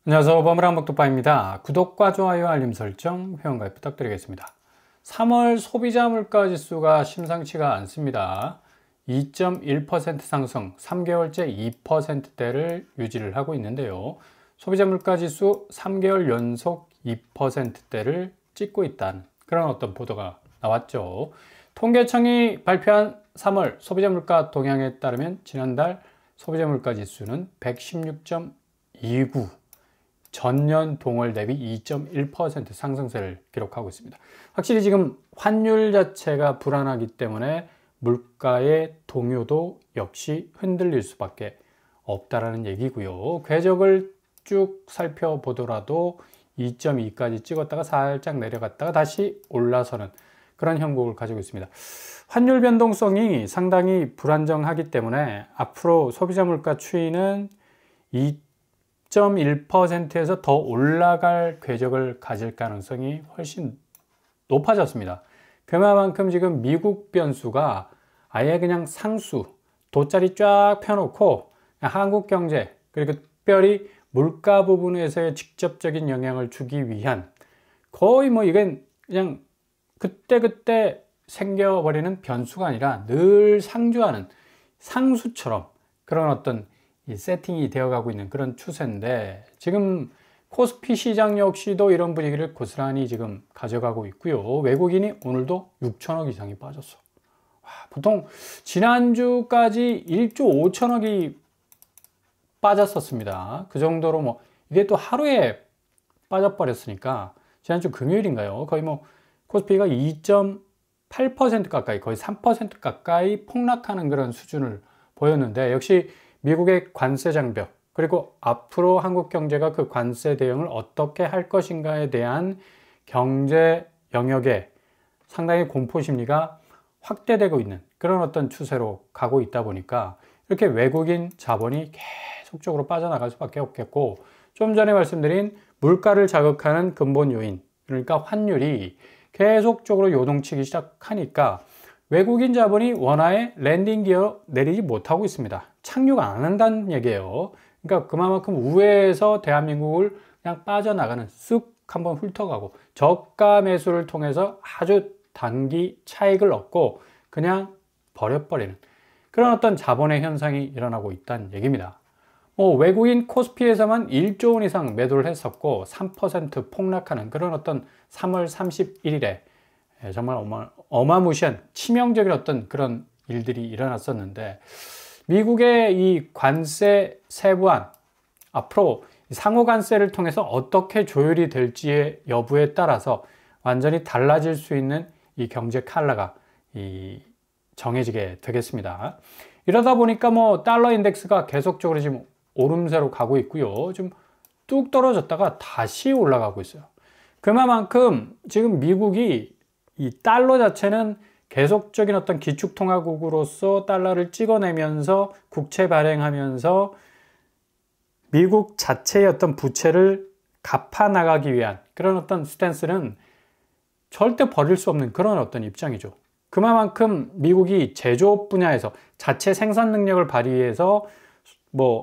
안녕하세요. 버블한복독방입니다. 구독과 좋아요, 알림 설정, 회원가입 부탁드리겠습니다. 3월 소비자 물가 지수가 심상치가 않습니다. 2.1% 상승, 3개월째 2%대를 유지를 하고 있는데요. 소비자 물가 지수 3개월 연속 2%대를 찍고 있다는 그런 어떤 보도가 나왔죠. 통계청이 발표한 3월 소비자 물가 동향에 따르면 지난달 소비자 물가 지수는 116.29, 전년 동월 대비 2.1% 상승세를 기록하고 있습니다. 확실히 지금 환율 자체가 불안하기 때문에 물가의 동요도 역시 흔들릴 수밖에 없다라는 얘기고요. 궤적을 쭉 살펴보더라도 2.2까지 찍었다가 살짝 내려갔다가 다시 올라서는 그런 형국을 가지고 있습니다. 환율 변동성이 상당히 불안정하기 때문에 앞으로 소비자 물가 추이는 2.1%에서 더 올라갈 궤적을 가질 가능성이 훨씬 높아졌습니다. 그만큼 지금 미국 변수가 아예 그냥 상수, 돗자리 쫙 펴놓고 한국 경제, 그리고 특별히 물가 부분에서의 직접적인 영향을 주기 위한 거의 이건 그냥 그때그때 생겨버리는 변수가 아니라 늘 상주하는 상수처럼 그런 어떤 세팅이 되어가고 있는 그런 추세인데, 지금 코스피 시장 역시도 이런 분위기를 고스란히 지금 가져가고 있고요. 외국인이 오늘도 6천억 이상이 빠졌어. 보통 지난주까지 1조 5천억이 빠졌었습니다. 그 정도로 이게 또 하루에 빠져버렸으니까 지난주 금요일인가요? 거의 코스피가 2.8% 가까이, 거의 3% 가까이 폭락하는 그런 수준을 보였는데, 역시 미국의 관세 장벽, 그리고 앞으로 한국 경제가 그 관세 대응을 어떻게 할 것인가에 대한 경제 영역에 상당히 공포 심리가 확대되고 있는 그런 어떤 추세로 가고 있다 보니까 이렇게 외국인 자본이 계속적으로 빠져나갈 수밖에 없겠고, 좀 전에 말씀드린 물가를 자극하는 근본 요인, 그러니까 환율이 계속적으로 요동치기 시작하니까 외국인 자본이 원화에 랜딩 기어 내리지 못하고 있습니다. 착륙 안 한다는 얘기예요. 그러니까 그만큼 우회해서 대한민국을 그냥 빠져나가는, 쓱 한번 훑어가고 저가 매수를 통해서 아주 단기 차익을 얻고 그냥 버려버리는 그런 어떤 자본의 현상이 일어나고 있다는 얘기입니다. 외국인 코스피에서만 1조 원 이상 매도를 했었고 3% 폭락하는 그런 어떤 3월 31일에 정말 어마무시한 치명적인 어떤 그런 일들이 일어났었는데, 미국의 이 관세 세부안, 앞으로 상호 관세를 통해서 어떻게 조율이 될지의 여부에 따라서 완전히 달라질 수 있는 이 경제 칼라가 정해지게 되겠습니다. 이러다 보니까 달러 인덱스가 계속적으로 지금 오름세로 가고 있고요. 좀 뚝 떨어졌다가 다시 올라가고 있어요. 그만큼 지금 미국이 이 달러 자체는 계속적인 어떤 기축통화국으로서 달러를 찍어내면서 국채 발행하면서 미국 자체의 어떤 부채를 갚아 나가기 위한 그런 어떤 스탠스는 절대 버릴 수 없는 그런 어떤 입장이죠. 그만큼 미국이 제조업 분야에서 자체 생산 능력을 발휘해서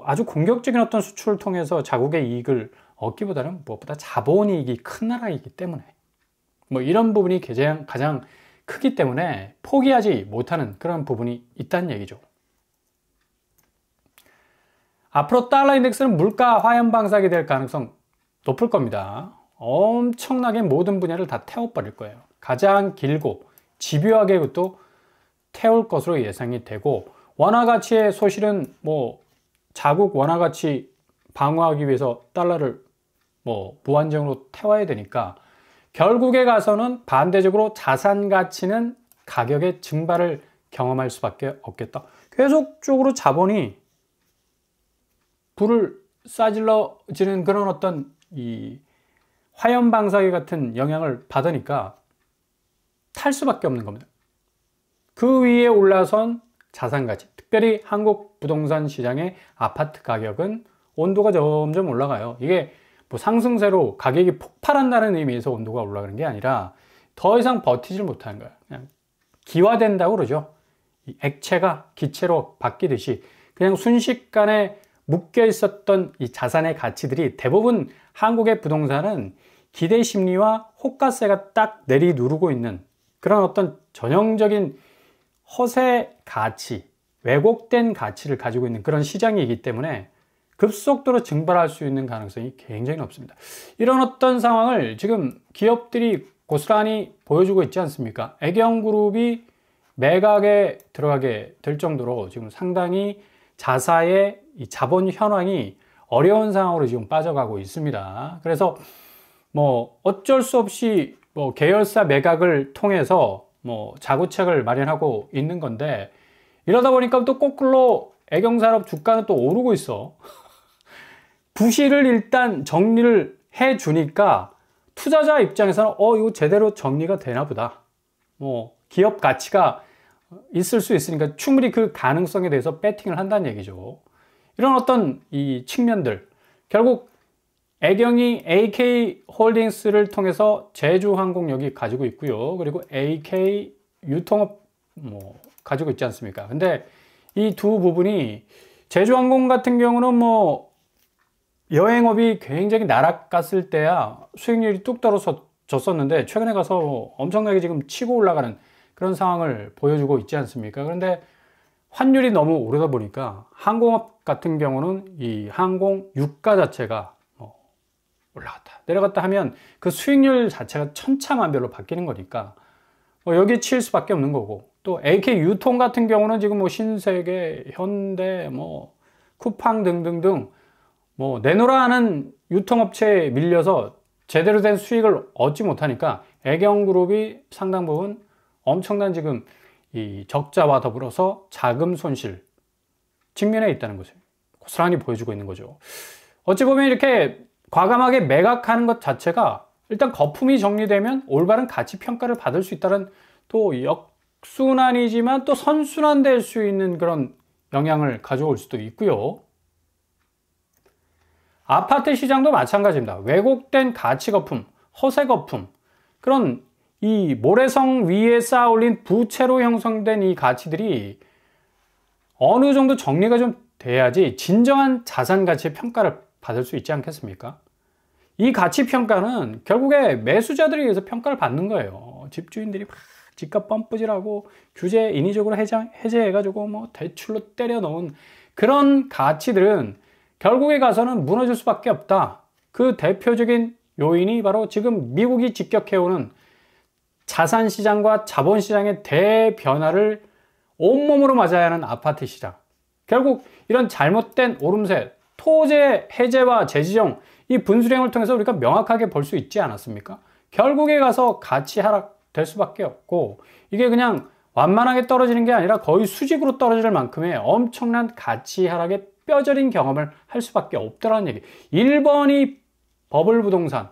아주 공격적인 어떤 수출을 통해서 자국의 이익을 얻기보다는 무엇보다 자본이익이 큰 나라이기 때문에 이런 부분이 가장 크기 때문에 포기하지 못하는 그런 부분이 있다는 얘기죠. 앞으로 달러 인덱스는 물가 화염 방사기 될 가능성 높을 겁니다. 엄청나게 모든 분야를 다 태워버릴 거예요. 가장 길고 집요하게 그것도 태울 것으로 예상이 되고, 원화 가치의 소실은 자국 원화 가치 방어하기 위해서 달러를 무한정으로 태워야 되니까 결국에 가서는 반대적으로 자산 가치는 가격의 증발을 경험할 수밖에 없겠다. 계속적으로 자본이 불을 쏴질러지는 그런 어떤 이 화염 방사기 같은 영향을 받으니까 탈 수밖에 없는 겁니다. 그 위에 올라선 자산 가치, 특별히 한국 부동산 시장의 아파트 가격은 온도가 점점 올라가요. 이게 상승세로 가격이 폭발한다는 의미에서 온도가 올라가는 게 아니라 더 이상 버티질 못하는 거예요. 그냥 기화된다고 그러죠. 이 액체가 기체로 바뀌듯이 그냥 순식간에 묶여 있었던 이 자산의 가치들이 대부분 한국의 부동산은 기대 심리와 호가세가 딱 내리누르고 있는 그런 어떤 전형적인 허세 가치, 왜곡된 가치를 가지고 있는 그런 시장이기 때문에 급속도로 증발할 수 있는 가능성이 굉장히 높습니다. 이런 어떤 상황을 지금 기업들이 고스란히 보여주고 있지 않습니까? 애경그룹이 매각에 들어가게 될 정도로 지금 상당히 자사의 이 자본 현황이 어려운 상황으로 지금 빠져가고 있습니다. 그래서 뭐 어쩔 수 없이 뭐 계열사 매각을 통해서 뭐 자구책을 마련하고 있는 건데, 이러다 보니까 또 거꾸로 애경산업 주가는 또 오르고 있어. 부실을 일단 정리를 해 주니까 투자자 입장에서는 이거 제대로 정리가 되나 보다. 뭐 기업 가치가 있을 수 있으니까 충분히 그 가능성에 대해서 배팅을 한다는 얘기죠. 이런 어떤 이 측면들, 결국 애경이 AK홀딩스를 통해서 제주항공역이 가지고 있고요. 그리고 AK 유통업 뭐 가지고 있지 않습니까? 근데 이 두 부분이, 제주항공 같은 경우는 뭐 여행업이 굉장히 나락갔을 때야 수익률이 뚝 떨어졌었는데 최근에 가서 엄청나게 지금 치고 올라가는 그런 상황을 보여주고 있지 않습니까? 그런데 환율이 너무 오르다 보니까 항공업 같은 경우는 이 항공 유가 자체가 올라갔다 내려갔다 하면 그 수익률 자체가 천차만별로 바뀌는 거니까 여기에 치일 수밖에 없는 거고, 또 AK 유통 같은 경우는 지금 뭐 신세계, 현대, 뭐 쿠팡 등등등 뭐 내놓으라 하는 유통업체에 밀려서 제대로 된 수익을 얻지 못하니까 애경그룹이 상당 부분 엄청난 지금 이 적자와 더불어서 자금 손실 직면에 있다는 것을 고스란히 보여주고 있는 거죠. 어찌 보면 이렇게 과감하게 매각하는 것 자체가 일단 거품이 정리되면 올바른 가치 평가를 받을 수 있다는, 또 역순환이지만 또 선순환될 수 있는 그런 영향을 가져올 수도 있고요. 아파트 시장도 마찬가지입니다. 왜곡된 가치 거품, 허세 거품, 그런 이 모래성 위에 쌓아 올린 부채로 형성된 이 가치들이 어느 정도 정리가 좀 돼야지 진정한 자산 가치의 평가를 받을 수 있지 않겠습니까? 이 가치 평가는 결국에 매수자들에 의해서 평가를 받는 거예요. 집주인들이 막 집값 펌프질하고 규제 인위적으로 해제해가지고 뭐 대출로 때려 넣은 그런 가치들은 결국에 가서는 무너질 수밖에 없다. 그 대표적인 요인이 바로 지금 미국이 직격해오는 자산시장과 자본시장의 대변화를 온몸으로 맞아야 하는 아파트 시장. 결국 이런 잘못된 오름세, 토지 해제와 재지정, 이 분수령을 통해서 우리가 명확하게 볼 수 있지 않았습니까? 결국에 가서 가치 하락될 수밖에 없고, 이게 그냥 완만하게 떨어지는 게 아니라 거의 수직으로 떨어질 만큼의 엄청난 가치 하락의 뼈저린 경험을 할 수밖에 없다는 얘기. 일본이 버블 부동산,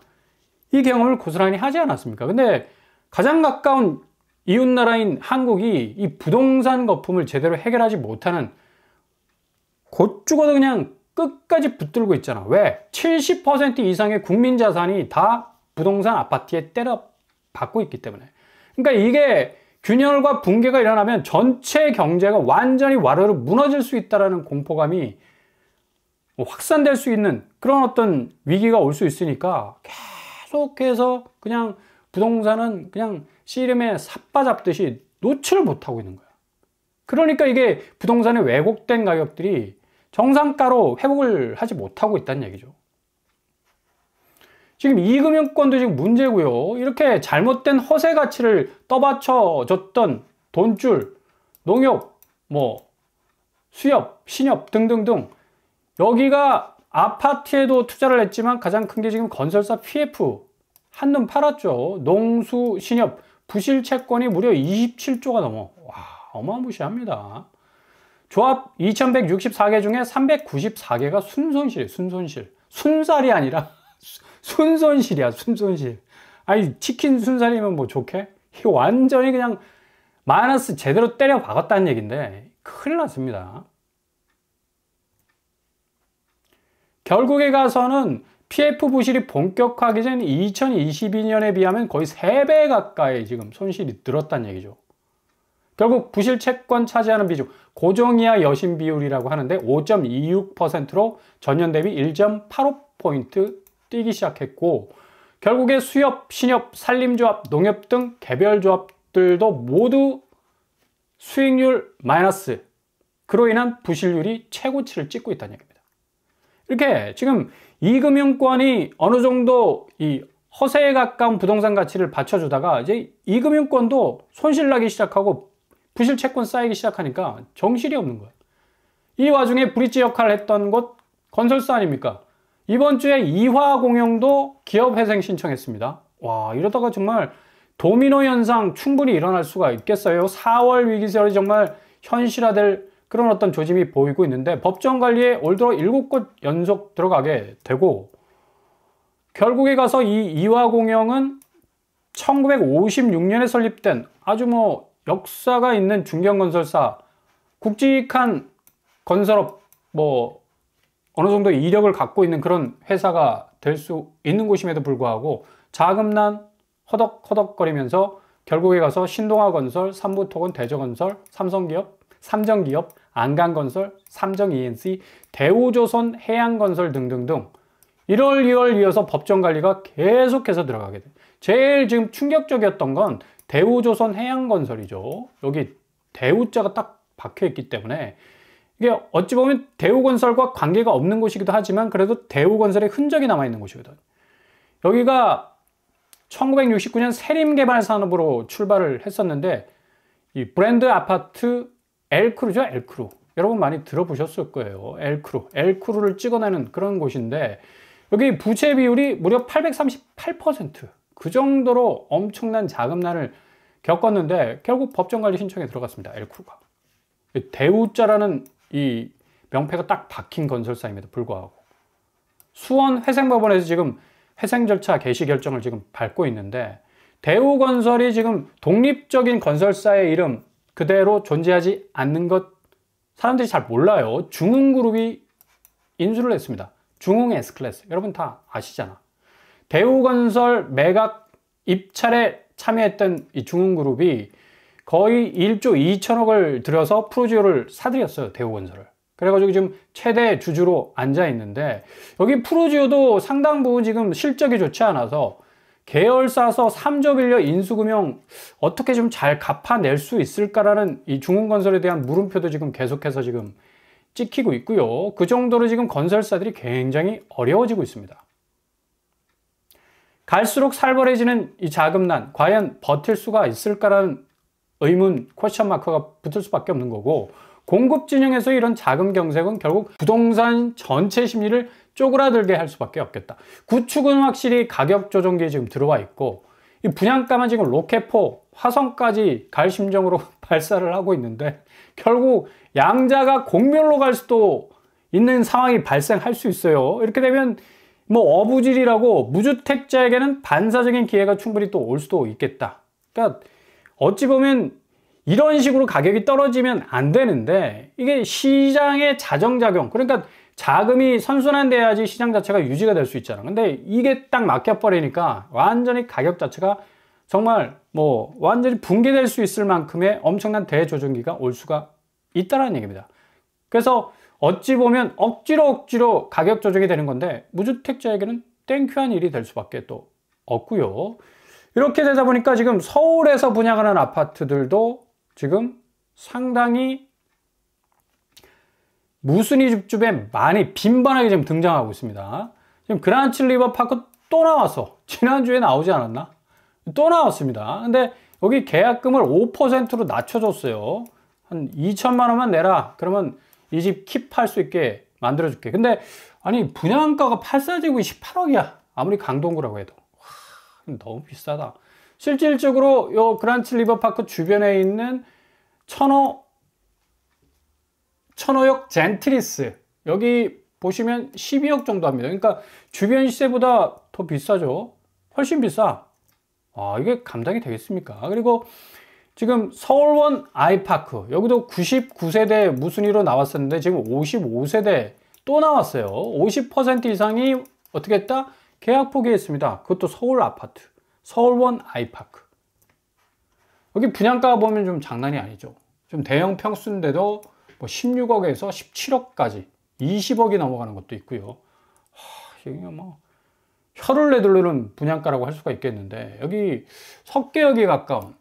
이 경험을 고스란히 하지 않았습니까? 근데 가장 가까운 이웃나라인 한국이 이 부동산 거품을 제대로 해결하지 못하는, 곧 죽어도 그냥 끝까지 붙들고 있잖아. 왜? 70% 이상의 국민 자산이 다 부동산 아파트에 때려 박고 있기 때문에. 그러니까 이게 균열과 붕괴가 일어나면 전체 경제가 완전히 와르르 무너질 수 있다는 공포감이 확산될 수 있는 그런 어떤 위기가 올 수 있으니까 계속해서 그냥 부동산은 그냥 씨름에 삿바 잡듯이 놓지를 못하고 있는 거야. 그러니까 이게 부동산의 왜곡된 가격들이 정상가로 회복을 하지 못하고 있다는 얘기죠. 지금 이금융권도 지금 문제고요. 이렇게 잘못된 허세 가치를 떠받쳐 줬던 돈줄, 농협, 뭐 수협, 신협 등등등, 여기가 아파트에도 투자를 했지만 가장 큰 게 지금 건설사 PF 한눈 팔았죠. 농수, 신협, 부실 채권이 무려 27조가 넘어. 와, 어마무시합니다. 조합 2164개 중에 394개가 순손실이에요. 순손실. 순살이 아니라 순손실이야. 순손실. 아니, 치킨 순살이면 뭐 좋게? 이거 완전히 그냥 마이너스 제대로 때려 박았다는 얘기인데 큰일 났습니다. 결국에 가서는 PF 부실이 본격화하기 전 2022년에 비하면 거의 3배 가까이 지금 손실이 늘었다는 얘기죠. 결국 부실 채권 차지하는 비중, 고정이하 여신 비율이라고 하는데 5.26%로 전년 대비 1.85포인트 뛰기 시작했고, 결국에 수협, 신협, 산림조합, 농협 등 개별 조합들도 모두 수익률 마이너스, 그로 인한 부실률이 최고치를 찍고 있다는 얘기입니다. 이렇게 지금 이금융권이 어느 정도 이 허세에 가까운 부동산 가치를 받쳐주다가 이제 이금융권도 손실나기 시작하고 부실 채권 쌓이기 시작하니까 정신이 없는 거예요. 이 와중에 브릿지 역할을 했던 곳 건설사 아닙니까? 이번 주에 이화공영도 기업회생 신청했습니다. 와, 이러다가 정말 도미노 현상 충분히 일어날 수가 있겠어요. 4월 위기설이 정말 현실화될 그런 어떤 조짐이 보이고 있는데, 법정 관리에 올 들어 7곳 연속 들어가게 되고, 결국에 가서 이 이화공영은 1956년에 설립된 아주 뭐 역사가 있는 중견건설사, 굵직한 건설업, 뭐 어느 정도 이력을 갖고 있는 그런 회사가 될 수 있는 곳임에도 불구하고 자금난 허덕허덕거리면서 결국에 가서 신동아건설, 삼부토건, 대저건설, 삼성기업, 삼정기업, 안강건설, 삼정-ENC, 대우조선, 해양건설 등등등 1월, 2월 이어서 법정관리가 계속해서 들어가게 돼요. 제일 지금 충격적이었던 건 대우조선 해양건설이죠. 여기 대우자가 딱 박혀있기 때문에 이게 어찌 보면 대우건설과 관계가 없는 곳이기도 하지만 그래도 대우건설의 흔적이 남아있는 곳이거든. 여기가 1969년 세림개발산업으로 출발을 했었는데, 이 브랜드 아파트 엘크루죠, 엘크루. 여러분 많이 들어보셨을 거예요. 엘크루. 엘크루를 찍어내는 그런 곳인데, 여기 부채 비율이 무려 838%. 그 정도로 엄청난 자금난을 겪었는데, 결국 법정관리 신청에 들어갔습니다, 엘크루가. 대우자라는 이 명패가 딱 박힌 건설사임에도 불구하고. 수원 회생법원에서 지금 회생 절차 개시 결정을 지금 밟고 있는데, 대우건설이 지금 독립적인 건설사의 이름 그대로 존재하지 않는 것 사람들이 잘 몰라요. 중흥그룹이 인수를 했습니다. 중흥 S클래스. 여러분 다 아시잖아. 대우건설 매각 입찰에 참여했던 이 중흥그룹이 거의 1조 2천억을 들여서 프로지오를 사들였어요. 대우건설을. 그래가지고 지금 최대 주주로 앉아 있는데, 여기 프로지오도 상당 부분 지금 실적이 좋지 않아서 계열사서 3조 빌려 인수금융 어떻게 좀 잘 갚아낼 수 있을까라는 이 중흥건설에 대한 물음표도 지금 계속해서 지금 찍히고 있고요. 그 정도로 지금 건설사들이 굉장히 어려워지고 있습니다. 갈수록 살벌해지는 이 자금난, 과연 버틸 수가 있을까라는 의문, 퀘스천 마크가 붙을 수밖에 없는 거고, 공급 진영에서 이런 자금 경색은 결국 부동산 전체 심리를 쪼그라들게 할 수밖에 없겠다. 구축은 확실히 가격 조정기에 지금 들어와 있고, 이 분양가만 지금 로켓포, 화성까지 갈 심정으로 발사를 하고 있는데, 결국 양자가 공멸로 갈 수도 있는 상황이 발생할 수 있어요. 이렇게 되면 뭐 어부질이라고 무주택자에게는 반사적인 기회가 충분히 또 올 수도 있겠다. 그러니까 어찌 보면 이런 식으로 가격이 떨어지면 안 되는데, 이게 시장의 자정작용, 그러니까 자금이 선순환돼야지 시장 자체가 유지가 될 수 있잖아. 근데 이게 딱 막혀버리니까 완전히 가격 자체가 정말 뭐 완전히 붕괴될 수 있을 만큼의 엄청난 대조정기가 올 수가 있다는 얘기입니다. 그래서 어찌 보면 억지로 가격 조정이 되는 건데, 무주택자에게는 땡큐한 일이 될 수밖에 또 없고요. 이렇게 되다 보니까 지금 서울에서 분양하는 아파트들도 지금 상당히 무순위 줍줍에 많이 빈번하게 지금 등장하고 있습니다. 지금 그란츠 리버파크 또 나왔어. 지난주에 나오지 않았나? 또 나왔습니다. 근데 여기 계약금을 5%로 낮춰줬어요. 한 2천만 원만 내라. 그러면 이 집 킵할 수 있게 만들어줄게. 근데 아니 분양가가 8사제곱이 18억이야. 아무리 강동구라고 해도. 와, 너무 비싸다. 실질적으로 요 그란츠 리버파크 주변에 있는 천호역 젠트리스, 여기 보시면 12억 정도 합니다. 그러니까 주변 시세보다 더 비싸죠. 훨씬 비싸. 아, 이게 감당이 되겠습니까? 그리고 지금 서울원 아이파크, 여기도 99세대 무순위로 나왔었는데 지금 55세대 또 나왔어요. 50% 이상이 어떻게 했다? 계약 포기했습니다. 그것도 서울 아파트, 서울원 아이파크. 여기 분양가 보면 좀 장난이 아니죠. 좀 대형 평수인데도 뭐 16억에서 17억까지 20억이 넘어가는 것도 있고요. 이게 뭐 혀를 내두르는 분양가라고 할 수가 있겠는데, 여기 석계역에 가까운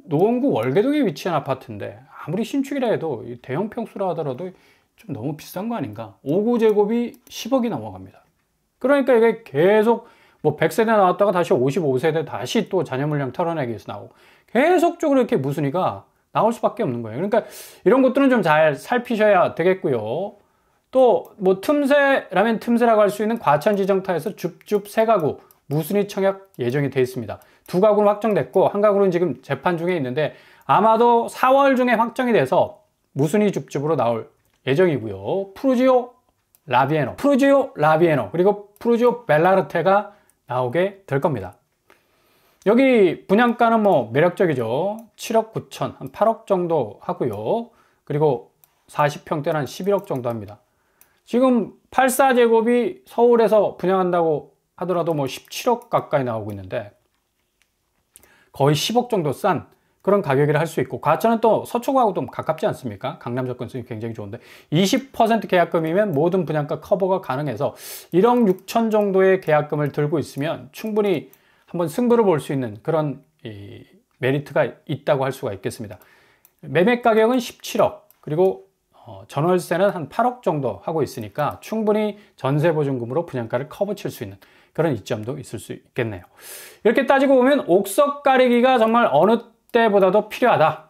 노원구 월계동에 위치한 아파트인데 아무리 신축이라 해도 대형 평수라 하더라도 좀 너무 비싼 거 아닌가. 5구제곱이 10억이 넘어갑니다. 그러니까 이게 계속 뭐 100세대 나왔다가 다시 55세대 다시 또 잔여 물량 털어내기 위해서 나오고 계속적으로 이렇게 무순위가 나올 수밖에 없는 거예요. 그러니까 이런 것들은 좀 잘 살피셔야 되겠고요. 또 뭐 틈새라면 틈새라고 할 수 있는 과천지정타에서 줍줍 3가구 무순위 청약 예정이 되어 있습니다. 2가구는 확정됐고 1가구는 지금 재판 중에 있는데 아마도 4월 중에 확정이 돼서 무순위 줍줍으로 나올 예정이고요. 푸르지오 라비에노 그리고 푸르지오 벨라르테가 나오게 될 겁니다. 여기 분양가는 뭐 매력적이죠. 7억 9천, 한 8억 정도 하고요. 그리고 40평대는 한 11억 정도 합니다. 지금 84제곱이 서울에서 분양한다고 하더라도 뭐 17억 가까이 나오고 있는데 거의 10억 정도 싼 그런 가격이라 할 수 있고, 과천은 또 서초구하고 좀 가깝지 않습니까? 강남 접근성이 굉장히 좋은데 20% 계약금이면 모든 분양가 커버가 가능해서 1억 6천 정도의 계약금을 들고 있으면 충분히 한번 승부를 볼 수 있는 그런 메리트가 있다고 할 수가 있겠습니다. 매매 가격은 17억, 그리고 전월세는 한 8억 정도 하고 있으니까 충분히 전세보증금으로 분양가를 커버칠 수 있는 그런 이점도 있을 수 있겠네요. 이렇게 따지고 보면 옥석 가리기가 정말 어느 때보다도 필요하다.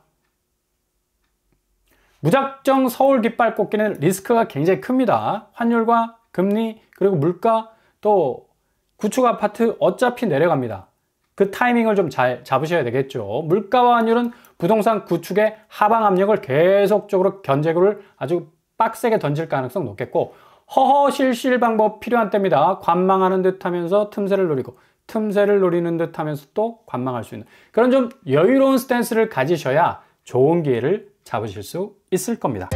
무작정 서울 깃발 꽂기는 리스크가 굉장히 큽니다. 환율과 금리, 그리고 물가, 또 구축 아파트 어차피 내려갑니다. 그 타이밍을 좀 잘 잡으셔야 되겠죠. 물가와 환율은 부동산 구축의 하방 압력을 계속적으로 견제구를 아주 빡세게 던질 가능성 높겠고, 허허실실 방법 필요한 때입니다. 관망하는 듯 하면서 틈새를 노리고, 틈새를 노리는 듯 하면서 또 관망할 수 있는 그런 좀 여유로운 스탠스를 가지셔야 좋은 기회를 잡으실 수 있을 겁니다.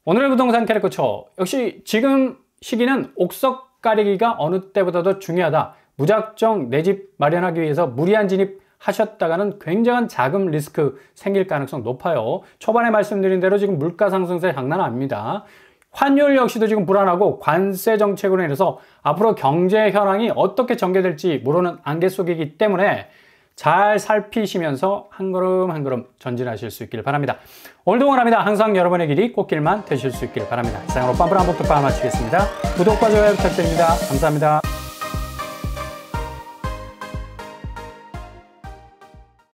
오늘의 부동산 캐릭터처, 역시 지금 시기는 옥석 가리기가 어느 때보다도 중요하다. 무작정 내 집 마련하기 위해서 무리한 진입 하셨다가는 굉장한 자금 리스크 생길 가능성 높아요. 초반에 말씀드린 대로 지금 물가 상승세 장난 아닙니다. 환율 역시도 지금 불안하고 관세 정책으로 인해서 앞으로 경제 현황이 어떻게 전개될지 모르는 안개 속이기 때문에 잘 살피시면서 한 걸음 한 걸음 전진하실 수 있길 바랍니다. 오늘도 응원합니다. 항상 여러분의 길이 꽃길만 되실 수 있길 바랍니다. 이상으로 빰빰한 복덕방 마치겠습니다. 구독과 좋아요 부탁드립니다. 감사합니다.